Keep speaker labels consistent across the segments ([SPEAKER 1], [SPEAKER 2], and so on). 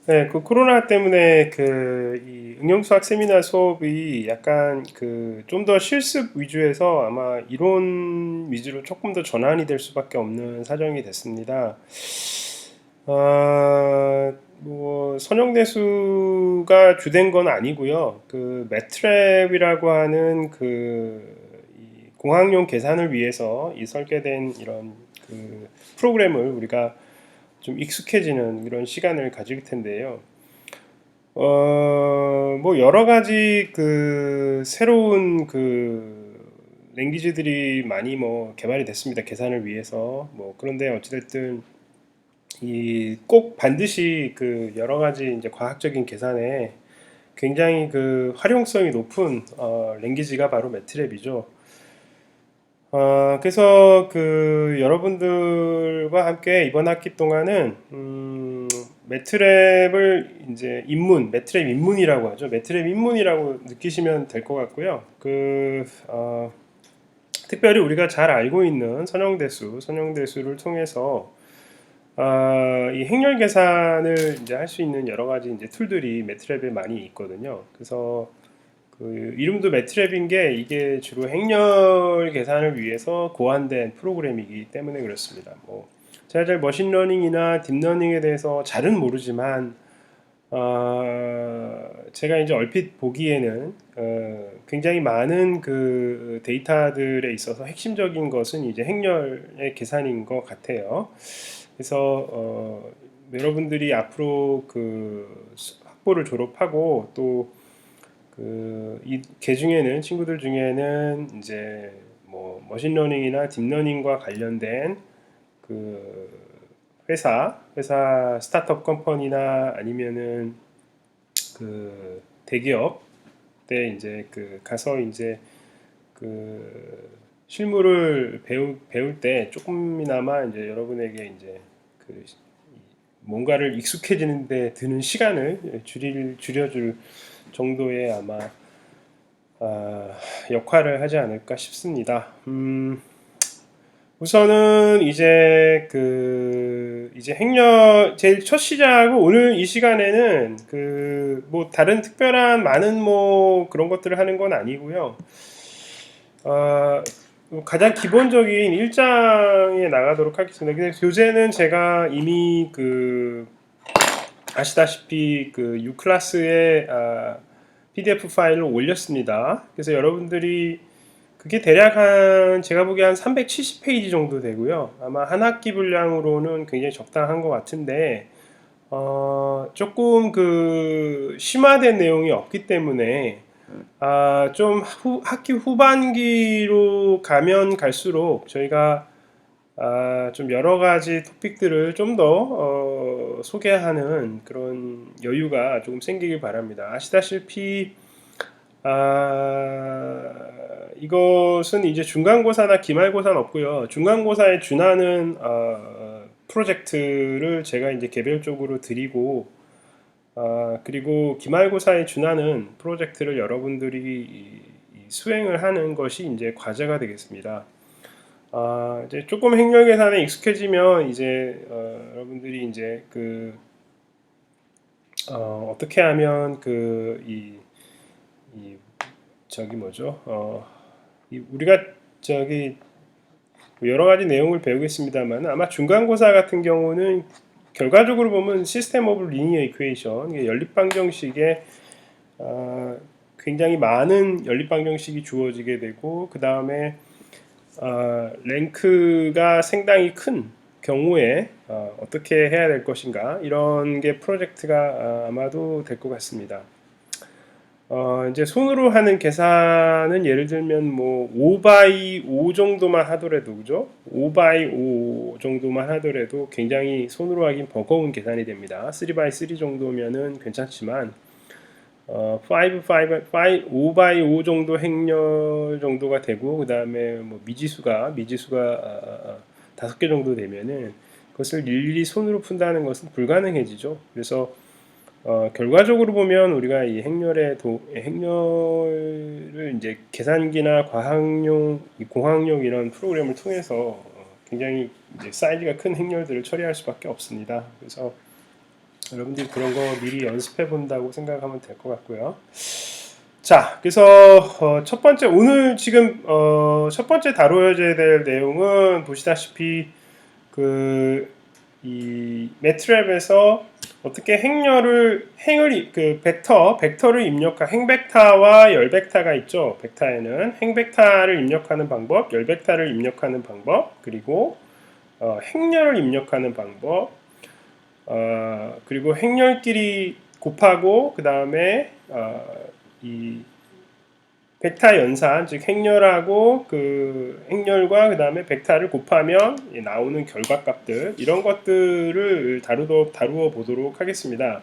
[SPEAKER 1] 네, 그 코로나 때문에 이 응용수학 세미나 수업이 약간 좀 더 실습 위주에서 아마 이론 위주로 조금 더 전환이 될 수밖에 없는 사정이 됐습니다. 뭐 선형대수가 주된 건 아니고요. 그 매트랩이라고 하는 이 공학용 계산을 위해서 이 설계된 이런 프로그램을 우리가 좀 익숙해지는 이런 시간을 가질 텐데요. 뭐 여러 가지 새로운 랭귀지들이 많이 뭐 개발이 됐습니다. 계산을 위해서. 뭐 그런데 어찌됐든 이 꼭 반드시 여러 가지 이제 과학적인 계산에 굉장히 활용성이 높은 랭귀지가 바로 매트랩이죠. 그래서 여러분들과 함께 이번 학기 동안은 매트랩을 이제 매트랩 입문이라고 하죠. 매트랩 입문이라고 느끼시면 될 것 같고요. 특별히 우리가 잘 알고 있는 선형대수를 통해서 이 행렬 계산을 이제 할 수 있는 여러 가지 이제 툴들이 매트랩에 많이 있거든요. 그래서 이름도 매트랩인 게 이게 주로 행렬 계산을 위해서 고안된 프로그램이기 때문에 그렇습니다. 뭐 제가 잘 머신러닝이나 딥러닝에 대해서 잘은 모르지만 제가 이제 얼핏 보기에는 굉장히 많은 데이터들에 있어서 핵심적인 것은 이제 행렬의 계산인 것 같아요. 그래서 여러분들이 앞으로 학부를 졸업하고 또 개 중에는 친구들 중에는 이제 뭐 머신러닝이나 딥러닝과 관련된 그 회사 스타트업 컴퍼니나 아니면은 대기업 때 이제 가서 이제 실무를 배울 때 조금이나마 이제 여러분에게 이제 그 뭔가를 익숙해지는 데 드는 시간을 줄여줄 정도의 아마 역할을 하지 않을까 싶습니다. 우선은 이제 행렬 제일 첫 시작은 오늘 이 시간에는 뭐 다른 특별한 많은 뭐 그런 것들을 하는 건 아니고요. 가장 기본적인 일장에 나가도록 하겠습니다. 근데 교재는 제가 이미 아시다시피 U클래스에 PDF 파일을 올렸습니다. 그래서 여러분들이 그게 대략 제가 보기에 한 370페이지 정도 되고요. 아마 한 학기 분량으로는 굉장히 적당한 것 같은데, 조금 심화된 내용이 없기 때문에, 좀 학기 후반기로 가면 갈수록 저희가 좀 여러 가지 토픽들을 좀 더 소개하는 그런 여유가 조금 생기길 바랍니다. 아시다시피 이것은 이제 중간고사나 기말고사는 없고요. 중간고사에 준하는 프로젝트를 제가 이제 개별적으로 드리고 그리고 기말고사에 준하는 프로젝트를 여러분들이 이 수행을 하는 것이 이제 과제가 되겠습니다. 이제 조금 행렬 계산에 익숙해지면 이제 여러분들이 이제 어떻게 하면 이 저기 뭐죠? 우리가 저기 여러 가지 내용을 배우겠습니다만 아마 중간고사 같은 경우는 결과적으로 보면 시스템 오브 리니어 이퀘이션 연립방정식에 굉장히 많은 연립방정식이 주어지게 되고 그 다음에 랭크가 상당히 큰 경우에 어떻게 해야 될 것인가 이런 게 프로젝트가 아마도 될 것 같습니다. 이제 손으로 하는 계산은 예를 들면 뭐 5 by 5 정도만 하더라도 그죠? 5 by 5 정도만 하더라도 굉장히 손으로 하긴 버거운 계산이 됩니다. 3 by 3 정도면은 괜찮지만 5 by 5 정도 행렬 정도가 되고 그 다음에 뭐 미지수가 5개 정도 되면은 그것을 일일이 손으로 푼다는 것은 불가능해지죠. 그래서 결과적으로 보면 우리가 이 행렬을 이제 계산기나 과학용, 공학용 이런 프로그램을 통해서 굉장히 이제 사이즈가 큰 행렬들을 처리할 수밖에 없습니다. 그래서 여러분들이 그런 거 미리 연습해 본다고 생각하면 될 것 같고요. 자, 그래서 첫 번째 오늘 지금 첫 번째 다루어져야 될 내용은 보시다시피 이 매트랩에서 어떻게 행을 벡터를 입력한 행벡터와 열벡터가 있죠. 벡터에는 행벡터를 입력하는 방법, 열벡터를 입력하는 방법, 그리고 행렬을 입력하는 방법, 그리고 행렬끼리 곱하고 그 다음에 이 벡터 연산, 즉 행렬하고 그 행렬과 그 다음에 벡터를 곱하면 나오는 결과값들, 이런 것들을 다루어 보도록 하겠습니다.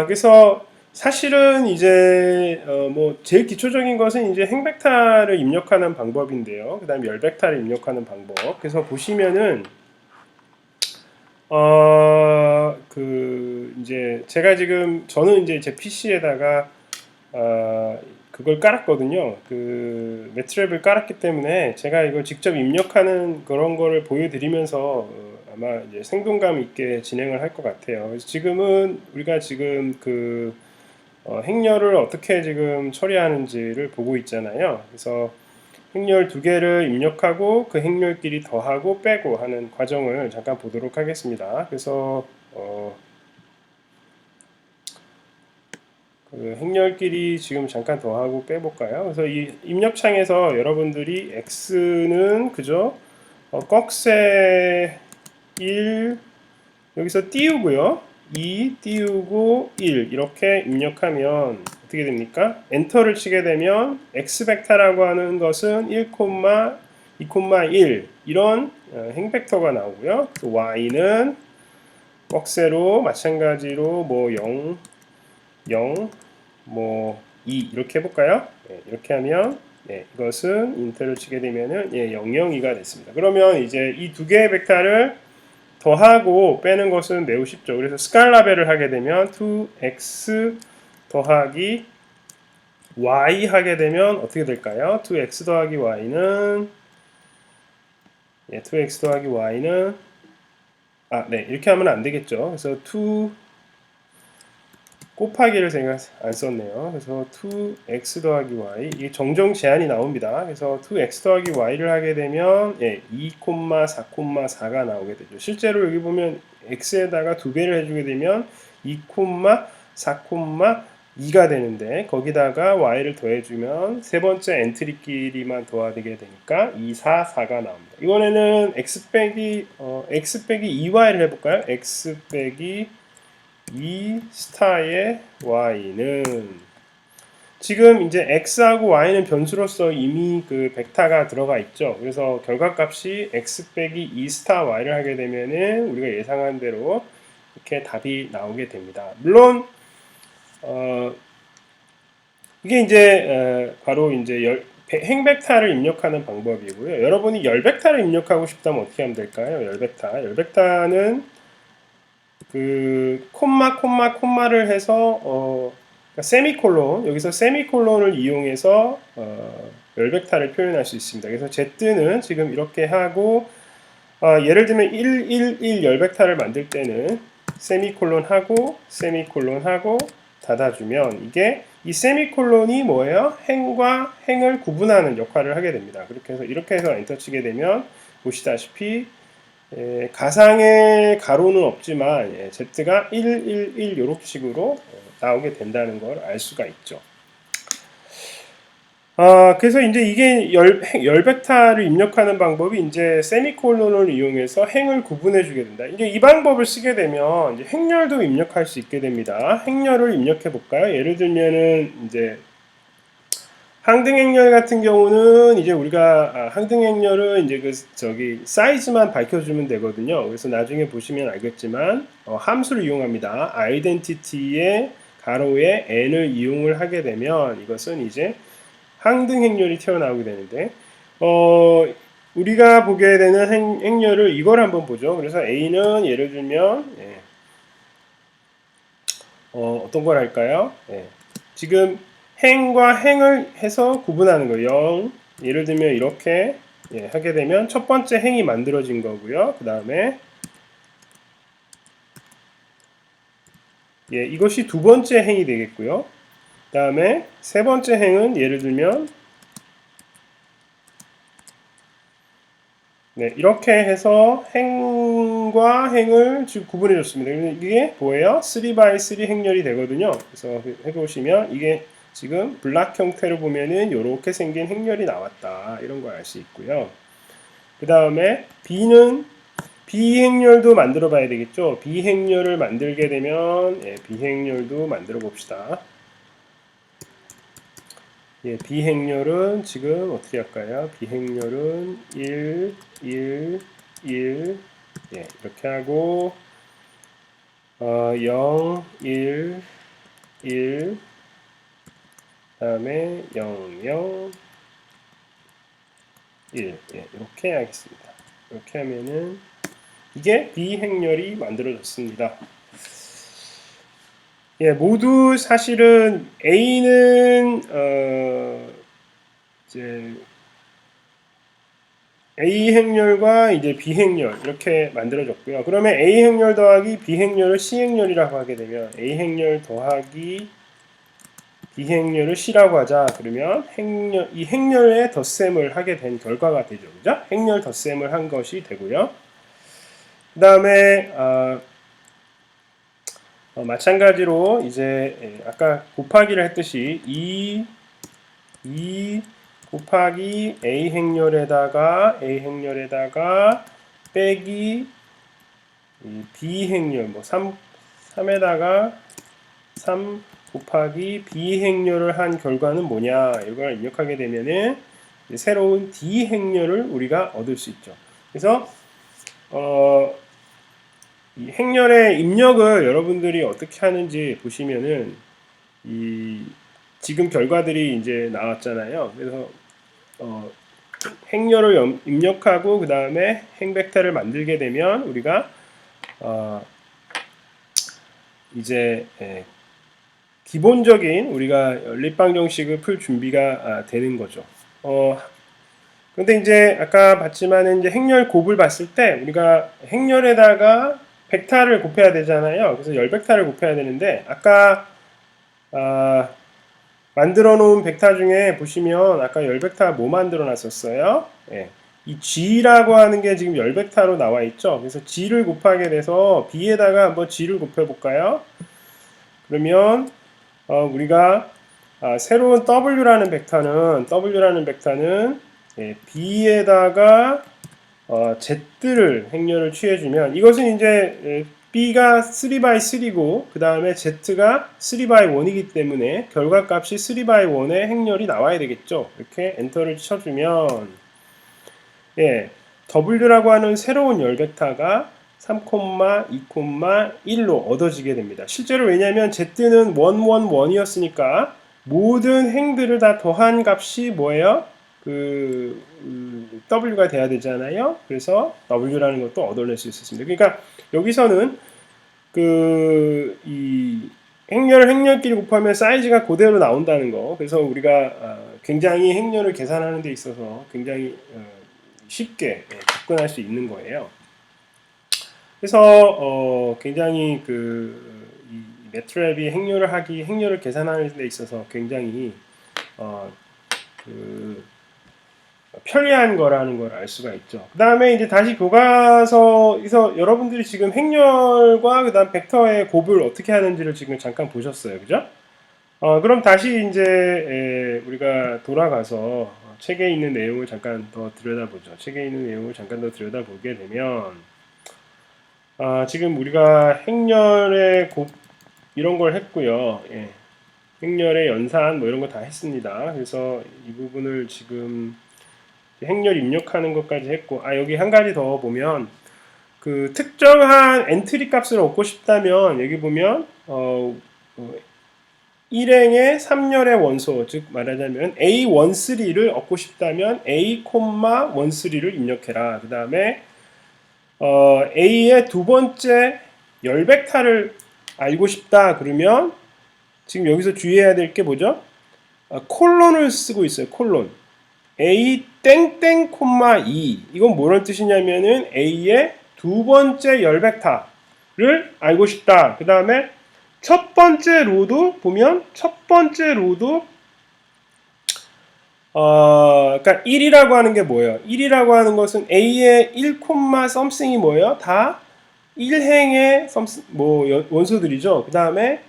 [SPEAKER 1] 그래서 사실은 이제 뭐 제일 기초적인 것은 이제 행벡터를 입력하는 방법인데요. 그 다음에 열벡터를 입력하는 방법. 그래서 보시면은 이제 제가 지금 저는 이제 제 PC에다가 그걸 깔았거든요. 그 매트랩을 깔았기 때문에 제가 이걸 직접 입력하는 그런 거를 보여드리면서 아마 이제 생동감 있게 진행을 할 것 같아요. 그래서 지금은 우리가 지금 행렬을 어떻게 지금 처리하는지를 보고 있잖아요. 그래서 행렬 두 개를 입력하고 그 행렬끼리 더하고 빼고 하는 과정을 잠깐 보도록 하겠습니다. 그래서 그 행렬끼리 지금 잠깐 더하고 빼볼까요? 그래서 이 입력창에서 여러분들이 x는 그죠? 꺽쇠 1 여기서 띄우고요. 2 띄우고 1 이렇게 입력하면 어떻게 됩니까? 엔터를 치게 되면 x 벡터라고 하는 것은 1, 2,1 이런 행벡터가 나오고요. 또 y는 꺽쇠로 마찬가지로 뭐 0, 0, 뭐 2 이렇게 해볼까요? 네, 이렇게 하면 이것은 인터를 치게 되면은 002가 됐습니다. 그러면 이제 이 두 개의 벡터를 더하고 빼는 것은 매우 쉽죠. 그래서 스칼라벨을 하게 되면 2x 더하기 y 하게 되면 어떻게 될까요? 2x 더하기 y는 2x 더하기 y는 이렇게 하면 안 되겠죠. 그래서 2 곱하기를 제가 안 썼네요. 그래서 2x 더하기 y 이게 정정 제한이 나옵니다. 그래서 2x 더하기 y를 하게 되면 2,4,4가 나오게 되죠. 실제로 여기 보면 x에다가 두 배를 해주게 되면 2,4,2가 되는데 거기다가 y를 더해주면 세 번째 엔트리끼리만 더하게 되니까 2, 4, 4가 나옵니다. 이번에는 x 빼기 2y를 해볼까요? x 빼기 2 스타의 y는 지금 이제 x하고 y는 변수로서 이미 그 벡터가 들어가 있죠. 그래서 결과값이 x 빼기 2 스타 y를 하게 되면은 우리가 예상한 대로 이렇게 답이 나오게 됩니다. 물론 이게 이제 바로 이제 행벡터를 입력하는 방법이고요. 여러분이 열벡터를 입력하고 싶다면 어떻게 하면 될까요? 열벡터는 그 콤마를 해서 그러니까 세미콜론 여기서 세미콜론을 이용해서 열벡터를 표현할 수 있습니다. 그래서 z는 지금 이렇게 하고 예를 들면 111 열벡터를 만들 때는 세미콜론 하고 닫아주면 이게 이 세미콜론이 뭐예요? 행과 행을 구분하는 역할을 하게 됩니다. 이렇게 해서 엔터 치게 되면 보시다시피 가상의 가로는 없지만 Z가 111 이런 식으로 나오게 된다는 걸 알 수가 있죠. 그래서 이제 이게 열벡터를 입력하는 방법이 이제 세미콜론을 이용해서 행을 구분해 주게 된다. 이제 이 방법을 쓰게 되면 이제 행렬도 입력할 수 있게 됩니다. 행렬을 입력해 볼까요? 예를 들면은 이제 항등행렬 같은 경우는 이제 우리가 항등행렬은 이제 사이즈만 밝혀주면 되거든요. 그래서 나중에 보시면 알겠지만 함수를 이용합니다. identity의 가로에 n을 이용을 하게 되면 이것은 이제 항등행렬이 튀어나오게 되는데 우리가 보게 되는 행렬을 이걸 한번 보죠. 그래서 a는 예를 들면 어떤 걸 할까요? 지금 행과 행을 해서 구분하는 거예요. 0 예를 들면 이렇게 하게 되면 첫 번째 행이 만들어진 거고요. 그 다음에 예, 이것이 두 번째 행이 되겠고요. 그 다음에 세 번째 행은 예를 들면 네, 이렇게 해서 행과 행을 지금 구분해 줬습니다. 이게 뭐예요? 3x3 행렬이 되거든요. 그래서 해보시면 이게 지금 블락 형태로 보면은 이렇게 생긴 행렬이 나왔다. 이런 걸 알 수 있고요. 그 다음에 B는 비행렬도 만들어 봐야 되겠죠. 비행렬을 만들게 되면 예, 비행렬도 만들어 봅시다. 예, 비행렬은 지금 어떻게 할까요? 비행렬은 1, 1, 1 예, 이렇게 하고 0, 1, 1 다음에 0, 0, 1 예, 이렇게 하겠습니다. 이렇게 하면은 이게 비행렬이 만들어졌습니다. 예, 모두 사실은 A는 이제 A 행렬과 이제 B 행렬 이렇게 만들어졌고요. 그러면 A 행렬 더하기 B 행렬을 C 행렬이라고 하게 되면 A 행렬 더하기 B 행렬을 C라고 하자. 그러면 이 행렬의 덧셈을 하게 된 결과가 되죠. 그죠? 행렬 덧셈을 한 것이 되고요. 그 다음에 마찬가지로 이제 아까 곱하기를 했듯이 2 곱하기 A 행렬에다가 빼기 B 행렬 뭐 3에다가 3 곱하기 B 행렬을 한 결과는 뭐냐 이걸 입력하게 되면은 새로운 D 행렬을 우리가 얻을 수 있죠. 그래서 이 행렬의 입력을 여러분들이 어떻게 하는지 보시면은 지금 결과들이 이제 나왔잖아요. 그래서 행렬을 입력하고 그 다음에 행벡터를 만들게 되면 우리가 이제 기본적인 우리가 연립방정식을 풀 준비가 되는 거죠. 근데 이제 아까 봤지만 이제 행렬 곱을 봤을 때 우리가 행렬에다가 벡터를 곱해야 되잖아요. 그래서 열벡터를 곱해야 되는데 아까 만들어 놓은 벡터 중에 보시면 아까 열벡터 뭐 만들어 놨었어요? 예. 이 G라고 하는 게 지금 열벡터로 나와 있죠. 그래서 G를 곱하게 돼서 B에다가 한번 G를 곱해 볼까요? 그러면 우리가 새로운 W라는 벡터는 예, B에다가 Z를 행렬을 취해주면 이것은 이제 B가 3x3고 그 다음에 Z가 3x1이기 때문에 결과값이 3x1의 행렬이 나와야 되겠죠. 이렇게 엔터를 쳐주면 예, W라고 하는 새로운 열벡터가 3, 2, 1로 얻어지게 됩니다. 실제로 왜냐하면 Z는 1, 1, 1이었으니까 모든 행들을 다 더한 값이 뭐예요? W가 돼야 되잖아요. 그래서 W라는 것도 얻어낼 수 있었습니다. 그러니까 여기서는 이 행렬끼리 곱하면 사이즈가 그대로 나온다는 거. 그래서 우리가 굉장히 행렬을 계산하는 데 있어서 굉장히 쉽게 접근할 수 있는 거예요. 그래서 굉장히 이 매트랩이 행렬을 계산하는 데 있어서 굉장히 편리한 거라는 걸 알 수가 있죠. 그 다음에 이제 다시 교과서에서 여러분들이 지금 행렬과 그 다음 벡터의 곱을 어떻게 하는지를 지금 잠깐 보셨어요. 그죠? 그럼 다시 이제 우리가 돌아가서 책에 있는 내용을 잠깐 더 들여다보죠. 책에 있는 내용을 잠깐 더 들여다보게 되면 지금 우리가 행렬의 곱 이런 걸 했고요. 예. 행렬의 연산 뭐 이런 거 다 했습니다. 그래서 이 부분을 지금 행렬 입력하는 것까지 했고 여기 한 가지 더 보면 그 특정한 엔트리 값을 얻고 싶다면 여기 보면 1행의 3열의 원소 즉 말하자면 A13를 얻고 싶다면 A,13를 입력해라. 그 다음에 A의 두 번째 열벡터를 알고 싶다 그러면 지금 여기서 주의해야 될 게 뭐죠? 콜론을 쓰고 있어요. 콜론 A 땡땡 콤마 2 이건 뭐란 뜻이냐면은 A의 두 번째 열벡터를 알고 싶다. 그 다음에 첫 번째 로도 보면 첫 번째 로도 그러니까 1이라고 하는 게 뭐예요? 1이라고 하는 것은 A의 1, something이 뭐예요? 다 1행의 원소들이죠. 그 다음에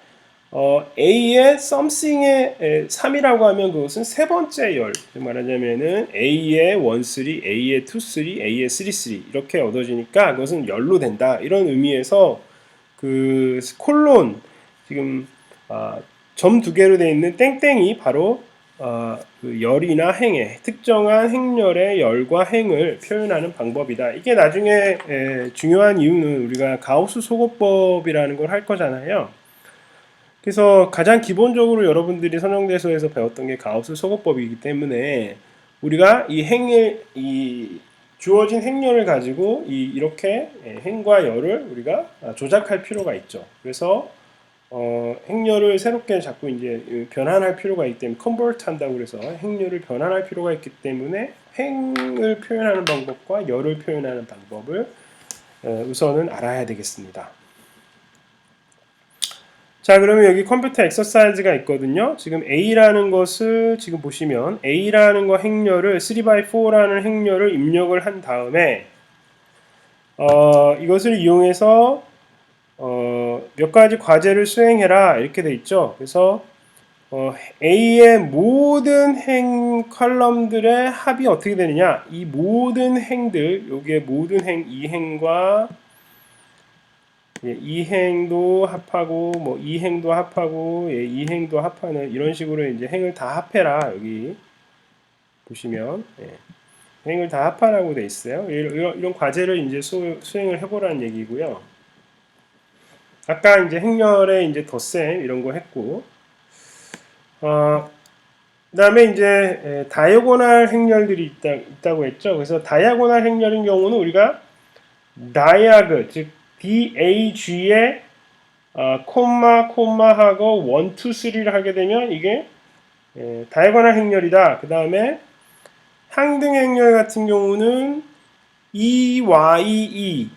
[SPEAKER 1] A의 something의 3이라고 하면 그것은 세 번째 열. 말하자면은 A의 1, 3, A의 2, 3, A의 3, 3 이렇게 얻어지니까 그것은 열로 된다. 이런 의미에서 그 콜론 지금 점 두 개로 되어 있는 땡땡이 바로 그 열이나 행의 특정한 행렬의 열과 행을 표현하는 방법이다. 이게 나중에 중요한 이유는 우리가 가우스 소거법이라는 걸 할 거잖아요. 그래서 가장 기본적으로 여러분들이 선형대소에서 배웠던 게 가우스 소거법이기 때문에 우리가 이 주어진 행렬을 가지고 이렇게 행과 열을 우리가 조작할 필요가 있죠. 그래서 행렬을 새롭게 자꾸 이제 변환할 필요가 있기 때문에 컨버트 한다고 그래서 행렬을 변환할 필요가 있기 때문에 행을 표현하는 방법과 열을 표현하는 방법을 우선은 알아야 되겠습니다. 자, 그러면 여기 컴퓨터 엑서사이즈가 있거든요. 지금 A라는 것을 지금 보시면 A라는 거 행렬을 3x4라는 행렬을 입력을 한 다음에 이것을 이용해서 몇 가지 과제를 수행해라 이렇게 돼 있죠. 그래서 A의 모든 행 컬럼들의 합이 어떻게 되느냐? 이 모든 행들, 여기에 모든 이 행과 이 행도 합하고 뭐 이 행도 합하고 이 행도 합하는 이런 식으로 이제 행을 다 합해라. 여기 보시면 행을 다 합하라고 돼 있어요. 이런 과제를 이제 수행을 해보라는 얘기고요. 아까 이제 행렬에 이제 덧셈 이런 거 했고, 그다음에 이제 다이아고날 행렬들이 있다고 했죠. 그래서 다이아고날 행렬인 경우는 우리가 다이아그 즉 DAG에 콤마하고 1, 2, 3를 하게 되면 이게 다이아고날 행렬이다. 그 다음에 항등 행렬 같은 경우는 EYE를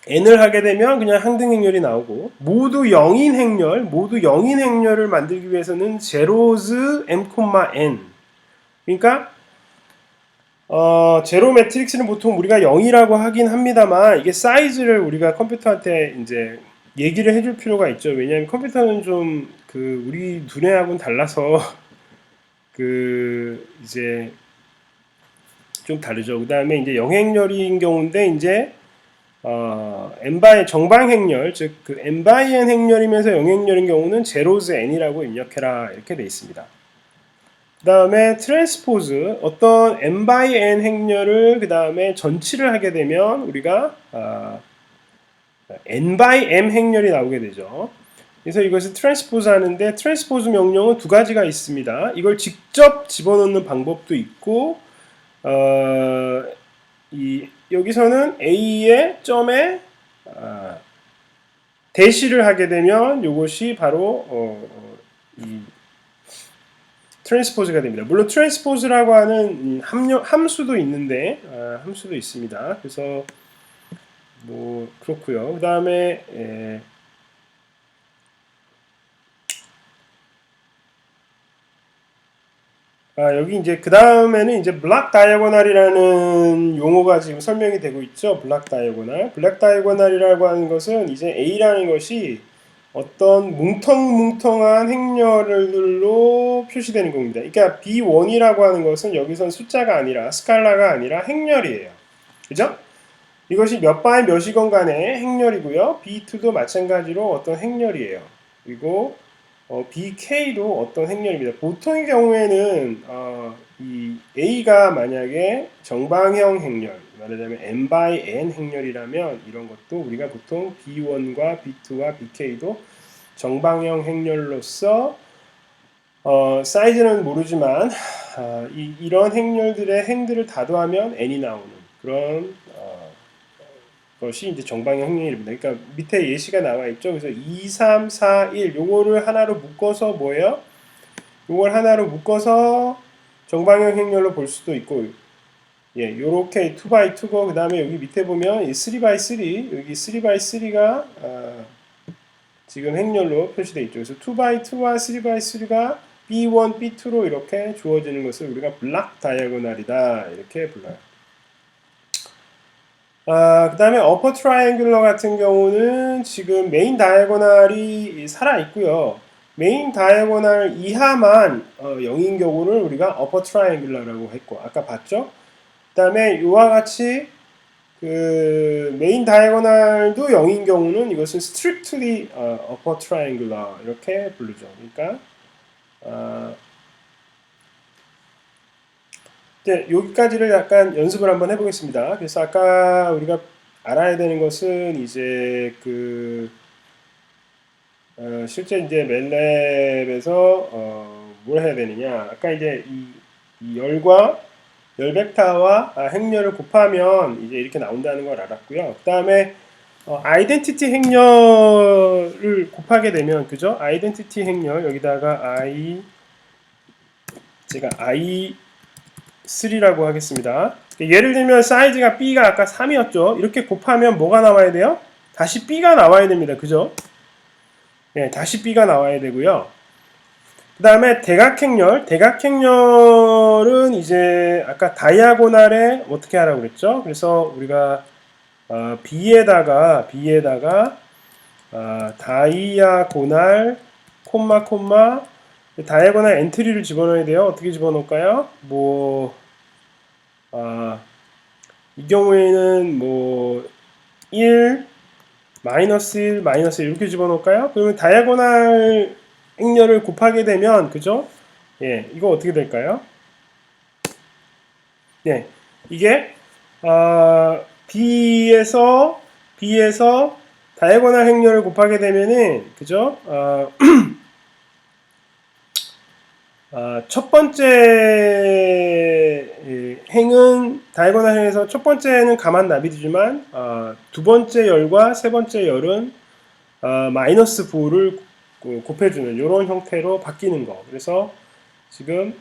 [SPEAKER 1] n을 하게 되면 그냥 항등 행렬이 나오고 모두 0인 행렬을 만들기 위해서는 zeros m, n 그러니까 제로 매트릭스는 보통 우리가 0이라고 하긴 합니다만 이게 사이즈를 우리가 컴퓨터한테 이제 얘기를 해줄 필요가 있죠. 왜냐하면 컴퓨터는 좀 그 우리 두뇌하고는 달라서 그 이제 좀 다르죠. 그 다음에 이제 영행렬인 경우인데 이제 정방 행렬 즉 그 n by n 행렬이면서 영행렬인 경우는 제로즈 n이라고 입력해라 이렇게 돼 있습니다. 그 다음에 트랜스포즈 어떤 n by n 행렬을 그 다음에 전치를 하게 되면 우리가 n by m 행렬이 나오게 되죠. 그래서 이것을 트랜스포즈 하는데 트랜스포즈 명령은 두 가지가 있습니다. 이걸 직접 집어넣는 방법도 있고 여기서는 A의 점에 대시를 하게 되면 이것이 바로 이 트랜스포즈가 됩니다. 물론 트랜스포즈라고 하는 함수도 있는데 함수도 있습니다. 그래서 뭐 그렇고요. 그 다음에 여기 이제 그 다음에는 이제 블락 다이아고널이라는 용어가 지금 설명이 되고 있죠. 블락 다이아고널. 블락 다이아고널이라고 하는 것은 이제 A라는 것이 어떤 뭉텅뭉텅한 행렬들로 표시되는 겁니다. 그러니까 B1이라고 하는 것은 여기선 숫자가 아니라 스칼라가 아니라 행렬이에요. 그죠? 이것이 몇 바이 몇이건 간의 행렬이고요. B2도 마찬가지로 어떤 행렬이에요. 그리고 BK도 어떤 행렬입니다. 보통의 경우에는 이 A가 만약에 정방형 행렬, 말하자면 n by n 행렬이라면 이런 것도 우리가 보통 B1과 B2와 BK도 정방형 행렬로서 사이즈는 모르지만 이런 행렬들의 행들을 다 더하면 n이 나오는 그런 것이 이제 정방형 행렬입니다. 그러니까 밑에 예시가 나와 있죠. 그래서 2, 3, 4, 1 요거를 하나로 묶어서 뭐예요? 요걸 하나로 묶어서 정방형 행렬로 볼 수도 있고 예, 요렇게 2x2고 그 다음에 여기 밑에 보면 이 3x3 여기 3x3가 지금 행렬로 표시되어 있죠. 그래서 2x2와 3x3가 B1, B2로 이렇게 주어지는 것을 우리가 블락 다이아고널이다 이렇게 불러요. 그 다음에 어퍼 트라이앵글러 같은 경우는 지금 메인 다이아고널이 살아 있고요. 메인 다이아고널 이하만 0인 경우를 우리가 어퍼 트라이앵글러라고 했고 아까 봤죠? 그 다음에 이와 같이 그 메인 다이아고널도 0인 경우는 이것은 strictly upper triangular 이렇게 부르죠. 그러니까 이제 여기까지를 약간 연습을 한번 해보겠습니다. 그래서 아까 우리가 알아야 되는 것은 이제 그 실제 이제 멜랩에서 뭘 해야 되느냐? 아까 이제 이 열과 열 벡터와 행렬을 곱하면 이제 이렇게 나온다는 걸 알았고요. 그 다음에 아이덴티티 행렬을 곱하게 되면 그죠? 아이덴티티 행렬 여기다가 제가 i3라고 하겠습니다. 예를 들면 사이즈가 b가 아까 3이었죠. 이렇게 곱하면 뭐가 나와야 돼요? 다시 b가 나와야 됩니다. 그죠? 네, 다시 b가 나와야 되고요. 그 다음에 대각행렬은 이제 아까 다이아고날에 어떻게 하라고 그랬죠? 그래서 우리가 B에다가 다이아고날 콤마 다이아고날 엔트리를 집어넣어야 돼요. 어떻게 집어넣을까요? 이 경우에는 1 마이너스 1 마이너스 1 이렇게 집어넣을까요? 그러면 다이아고날 행렬을 곱하게 되면 그죠? 예, 이거 어떻게 될까요? 네, 이게 B에서 다이아고날 행렬을 곱하게 되면은 그죠? 첫 번째 행은 다이아고날 행에서 첫 번째는 가만 납이지만 두 번째 열과 세 번째 열은 마이너스 9를 곱해주는 이런 형태로 바뀌는 거. 그래서 지금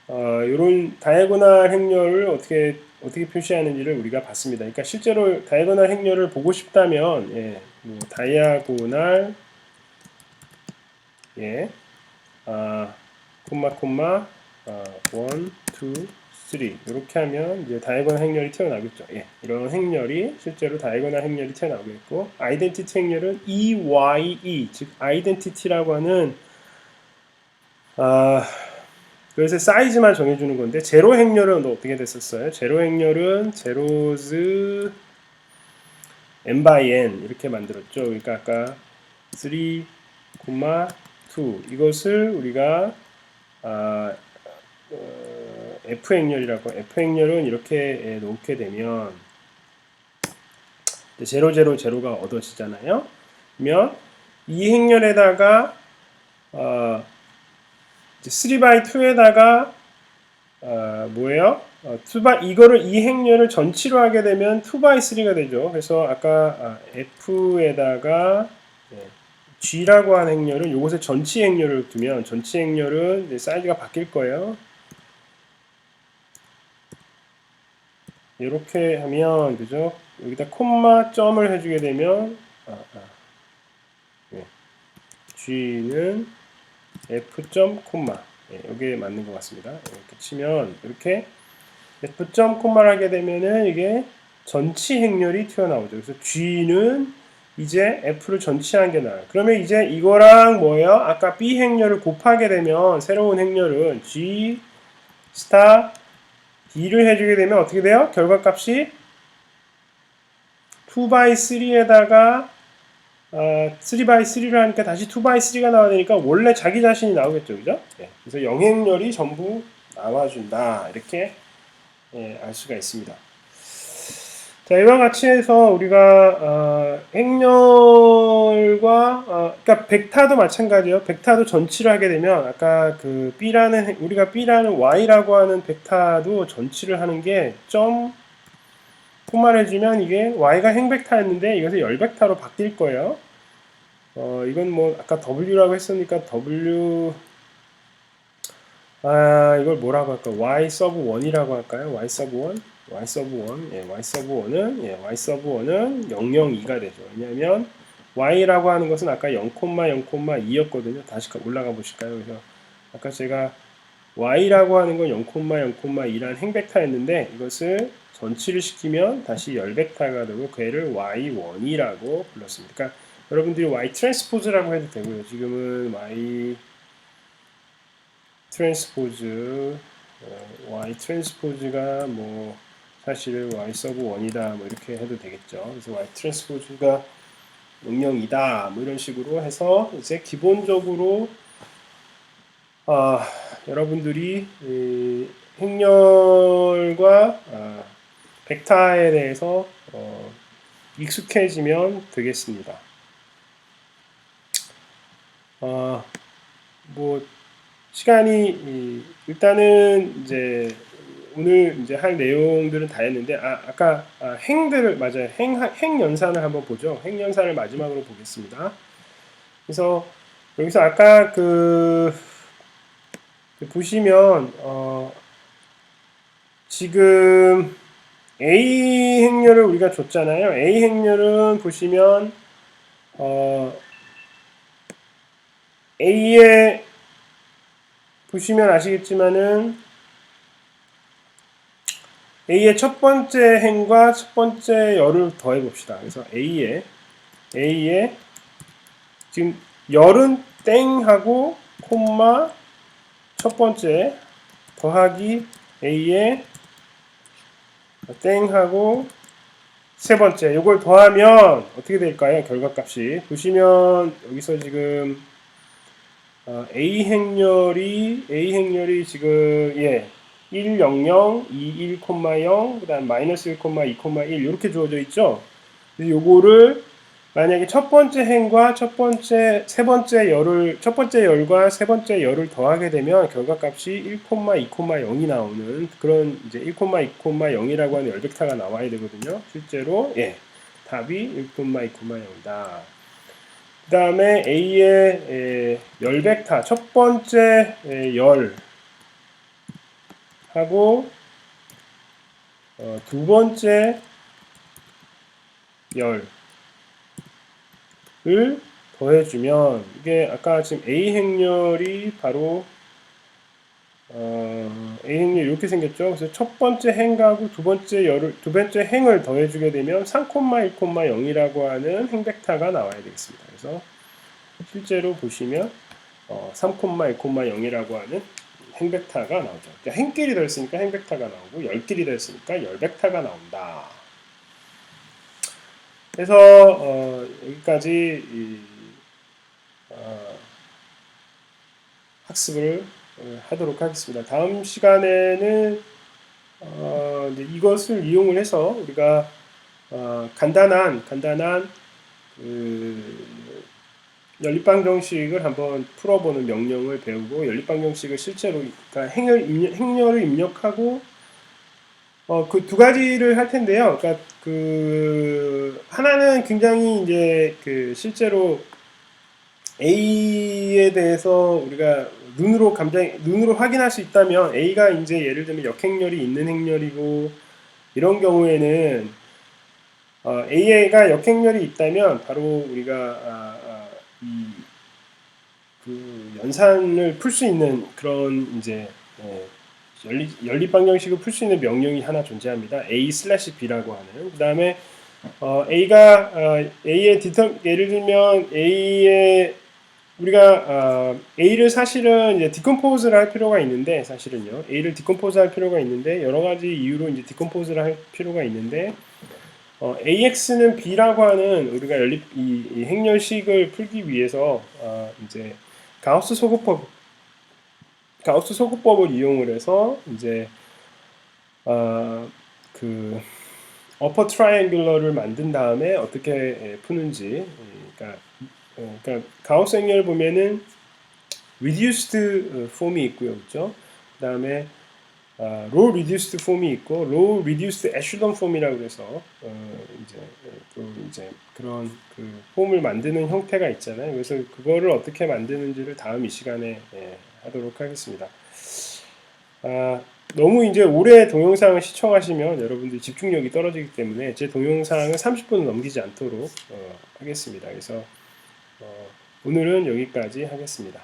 [SPEAKER 1] 이런 다이아고날 행렬을 어떻게 표시하는지를 우리가 봤습니다. 그러니까 실제로 다이아고날 행렬을 보고 싶다면 다이아고날 콤마 1, 2, 3 이렇게 하면 이제 다이아고날 행렬이 튀어나오겠죠. 예, 이런 행렬이 실제로 다이아고날 행렬이 튀어나오겠고 아이덴티티 행렬은 EYE 즉 아이덴티티라고 하는 그래서 사이즈만 정해주는 건데 제로 행렬은 어떻게 됐었어요? 제로 행렬은 제로즈 n by n 이렇게 만들었죠. 그러니까 아까 3, 2 이것을 우리가 F 행렬이라고 F 행렬은 이렇게 놓게 되면 제로가 얻어지잖아요. 그러면 이 행렬에다가 3x2에다가 뭐예요? 이거를 이 행렬을 전치로 하게 되면 2x3가 되죠. 그래서 아까 F에다가 G라고 하는 행렬은 이곳에 전치 행렬을 두면 전치 행렬은 사이즈가 바뀔 거예요. 이렇게 하면 그죠? 여기다 콤마 점을 해주게 되면 G는 F 점 콤마 여기에 맞는 것 같습니다. 이렇게 치면 이렇게 F 점 콤마를 하게 되면은 이게 전치 행렬이 튀어나오죠. 그래서 G는 이제 F를 전치한 게 나와요. 그러면 이제 이거랑 뭐예요? 아까 B 행렬을 곱하게 되면 새로운 행렬은 G 스타 D를 해주게 되면 어떻게 돼요? 결과값이 2x3에다가 3x3를 하니까 다시 2x3가 나와야 되니까 원래 자기 자신이 나오겠죠. 그죠? 네. 그래서 영행렬이 전부 나와준다. 이렇게 알 수가 있습니다. 자, 이와 같이 해서 우리가 행렬과 그러니까 벡터도 마찬가지예요. 벡터도 전치를 하게 되면 아까 그 우리가 B라는 Y라고 하는 벡터도 전치를 하는 게 점 콤마를 해주면 이게 Y가 행벡터였는데 이것을 열벡터로 바뀔 거예요. 이건 아까 W라고 했으니까 W 이걸 뭐라고 할까? Y sub 1이라고 할까요? Y sub 1? y sub 1, 예, y sub 1은 y sub 1은 002가 되죠. 왜냐하면 y라고 하는 것은 아까 0,0,2였거든요. 다시 올라가 보실까요? 그래서 아까 제가 y라고 하는 건 0,0,2란 행벡터였는데 이것을 전치를 시키면 다시 열벡터가 되고 걔를 y1이라고 불렀습니다. 그러니까 여러분들이 y 트랜스포즈라고 해도 되고요. 지금은 y 트랜스포즈 y 트랜스포즈가 뭐 사실 y 서브 1이다 뭐 이렇게 해도 되겠죠. 그래서 y 트랜스포즈가 00이다 뭐 이런 식으로 해서 이제 기본적으로 여러분들이 행렬과 벡터에 대해서 익숙해지면 되겠습니다. 뭐 시간이 일단은 이제 오늘 이제 할 내용들은 다 했는데 아까 행들을 맞아요. 행 연산을 한번 보죠. 행 연산을 마지막으로 보겠습니다. 그래서 여기서 아까 보시면 지금 A 행렬을 우리가 줬잖아요. A 행렬은 보시면 A에 보시면 아시겠지만은 A의 첫 번째 행과 첫 번째 열을 더해 봅시다. 그래서 A에 지금 열은 땡하고 콤마 첫 번째 더하기 A에 땡하고 세 번째 이걸 더하면 어떻게 될까요? 결과값이 보시면 여기서 지금 A 행렬이 지금 1, 0, 0, 2, 1, 0, 그 다음 마이너스 1, 2, 1 이렇게 주어져 있죠. 그래서 요거를 만약에 첫 번째 행과 첫 번째 열과 세 번째 열을 더하게 되면 결과값이 1, 2, 0이 나오는 그런 이제 1, 2, 0이라고 하는 열벡터가 나와야 되거든요. 실제로 답이 1, 2, 0이다. 그 다음에 A의 열벡터 첫 번째 열 하고 두 번째 열을 더해주면 이게 아까 지금 A 행렬이 바로 A 행렬 이렇게 생겼죠. 그래서 첫 번째 행하고 두 번째 행을 더해주게 되면 3,1,0이라고 하는 행벡터가 나와야 되겠습니다. 그래서 실제로 보시면 3,1,0이라고 하는 행벡터가 나오죠. 그러니까 행끼리 더했으니까 행벡터가 나오고 열끼리 더했으니까 열벡터가 나온다. 그래서 여기까지 학습을 하도록 하겠습니다. 다음 시간에는 이제 이것을 이용을 해서 우리가 간단한 연립방정식을 한번 풀어보는 명령을 배우고 연립방정식을 실제로 그러니까 행렬을 입력하고 그 두 가지를 할 텐데요. 그러니까 하나는 굉장히 이제 실제로 A에 대해서 우리가 눈으로 확인할 수 있다면 A가 이제 예를 들면 역행렬이 있는 행렬이고 이런 경우에는 A가 역행렬이 있다면 바로 우리가 그 연산을 풀 수 있는 그런 이제 연립방정식을 풀 수 있는 명령이 하나 존재합니다. A/B라고 하는. 그 다음에 A의 예를 들면 우리가 A를 사실은 이제 디컴포즈를 할 필요가 있는데 사실은요. A를 디컴포즈 할 필요가 있는데 여러 가지 이유로 이제 디컴포즈를 할 필요가 있는데 AX는 B라고 하는 우리가 이 행렬식을 풀기 위해서 이제 가우스 소구법을 이용을 해서 이제 어퍼 트라이앵글러를 만든 다음에 어떻게 푸는지 그러니까 가우스 행렬 보면은 reduced 폼이 있고요, 그렇죠? 그다음에 low reduced 폼이 있고 low reduced echelon 폼이라고 그래서 이제 그런 폼을 만드는 형태가 있잖아요. 그래서 그거를 어떻게 만드는지를 다음 이 시간에 하도록 하겠습니다. 너무 이제 오래 동영상을 시청하시면 여러분들 집중력이 떨어지기 때문에 제 동영상은 30분을 넘기지 않도록 하겠습니다. 그래서 오늘은 여기까지 하겠습니다.